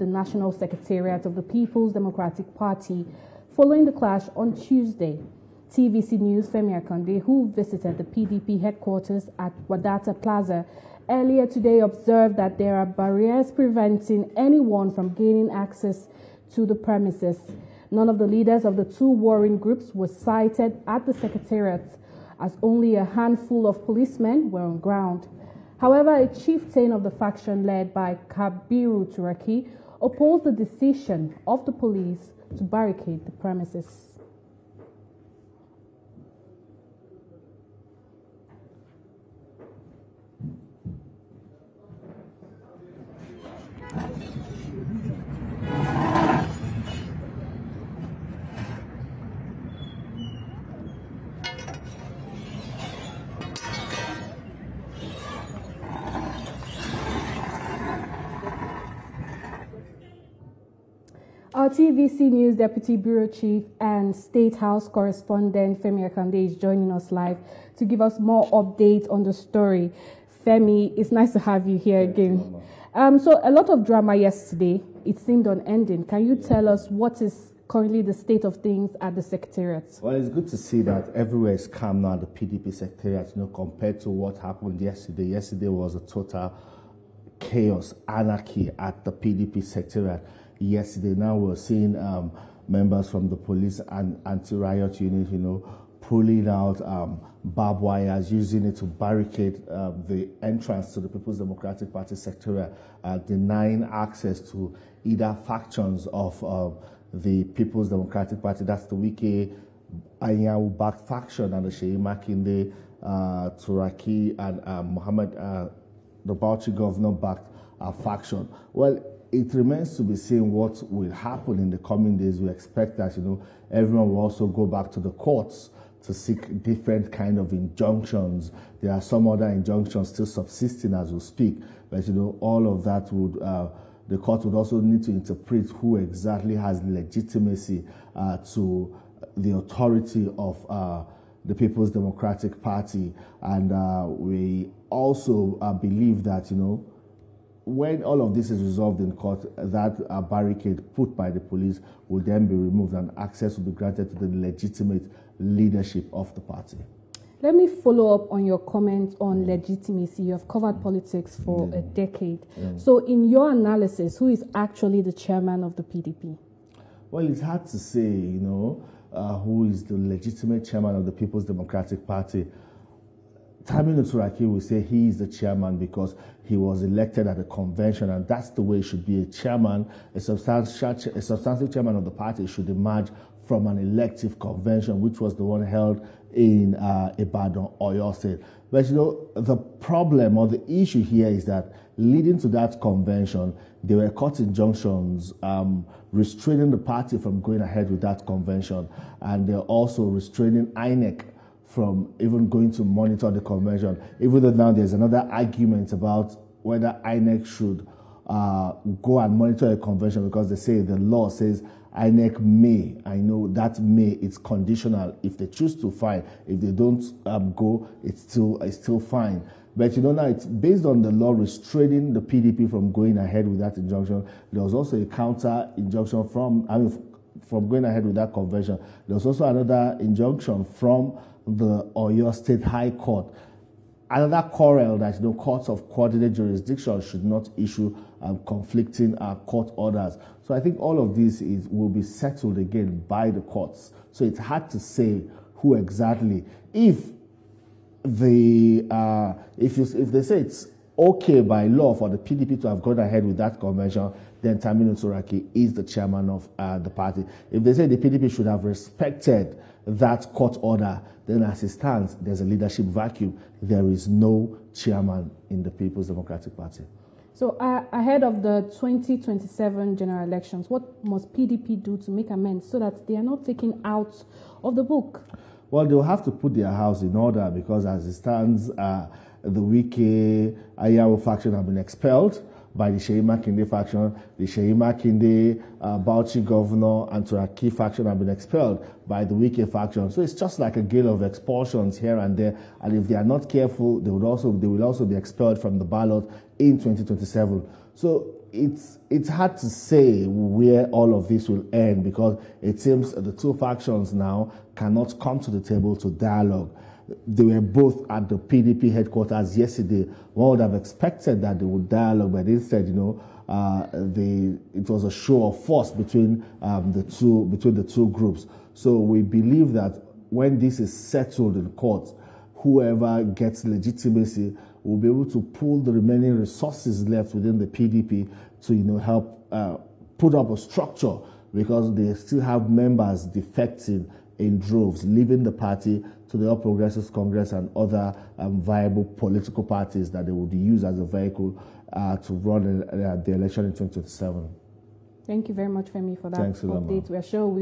the National Secretariat of the People's Democratic Party following the clash on Tuesday. TVC News' Femi Akande, who visited the PDP headquarters at Wadata Plaza earlier today, observed that there are barriers preventing anyone from gaining access to the premises. None of the leaders of the two warring groups was sighted at the Secretariat, as only a handful of policemen were on ground. However, a chieftain of the faction led by Kabiru Turaki opposed the decision of the police to barricade the premises. Our TVC News Deputy Bureau Chief and State House Correspondent Femi Akande is joining us live to give us more updates on the story. Femi, it's nice to have you here again. So a lot of drama yesterday. It seemed unending. Can you tell us what is currently the state of things at the Secretariat? Well, it's good to see that everywhere is calm now at the PDP Secretariat, compared to what happened yesterday. Yesterday was a total chaos, anarchy at the PDP Secretariat. Yesterday, now we're seeing members from the police and anti-riot unit, pulling out barbed wires, using it to barricade the entrance to the People's Democratic Party Secretariat, denying access to either factions of the People's Democratic Party. That's the Wike Anyanwu-backed faction, and the Sheyi Makinde, Turaki, and Mohammed, the Bauchi governor-backed faction. Well, it remains to be seen what will happen in the coming days. We expect that, everyone will also go back to the courts to seek different kind of injunctions. There are some other injunctions still subsisting as we speak, but, all of that would, the court would also need to interpret who exactly has legitimacy to the authority of the People's Democratic Party. And we also believe that, when all of this is resolved in court, that barricade put by the police will then be removed and access will be granted to the legitimate leadership of the party. Let me follow up on your comment on legitimacy. You have covered politics for a decade. So in your analysis, who is actually the chairman of the PDP? Well, it's hard to say, who is the legitimate chairman of the People's Democratic Party. Taminu Turaki will say he is the chairman because he was elected at a convention, and that's the way it should be. A chairman, a substantive chairman of the party should emerge from an elective convention, which was the one held in Ibadan, Oyo State. But the problem or the issue here is that leading to that convention, there were court injunctions restraining the party from going ahead with that convention, and they're also restraining INEC from even going to monitor the convention, even though now there's another argument about whether INEC should go and monitor a convention, because they say the law says INEC may. I know that may, it's conditional. If they choose to, fine. If they don't go, it's still fine. But now it's based on the law restraining the PDP from going ahead with that injunction. There was also a counter injunction from going ahead with that convention. There was also another injunction from the Oyo State High Court. Another quarrel that courts of coordinate jurisdiction should not issue conflicting court orders. So I think all of this will be settled again by the courts. So it's hard to say who exactly. If they say it's okay by law for the PDP to have gone ahead with that convention, then Taminu Turaki is the chairman of the party. If they say the PDP should have respected that court order, then as it stands, there's a leadership vacuum. There is no chairman in the People's Democratic Party. So ahead of the 2027 general elections, what must PDP do to make amends so that they are not taken out of the book? Well, they'll have to put their house in order, because as it stands, the Wike Anyanwu faction have been expelled by the Sheyi Makinde faction. The Sheyi Makinde, Bauchi governor, and Turaki faction have been expelled by the Wike faction. So it's just like a gale of expulsions here and there. And if they are not careful, they will also be expelled from the ballot in 2027. So it's hard to say where all of this will end, because it seems the two factions now cannot come to the table to dialogue. They were both at the PDP headquarters yesterday. One would have expected that they would dialogue, but instead, it was a show of force between the two groups. So we believe that when this is settled in court, whoever gets legitimacy will be able to pull the remaining resources left within the PDP to help put up a structure, because they still have members defecting in droves, leaving the party to the All Progressives Congress and other viable political parties that they would use as a vehicle to run the election in 2027. Thank you very much, Femi, for that Thanks, update. We're sure we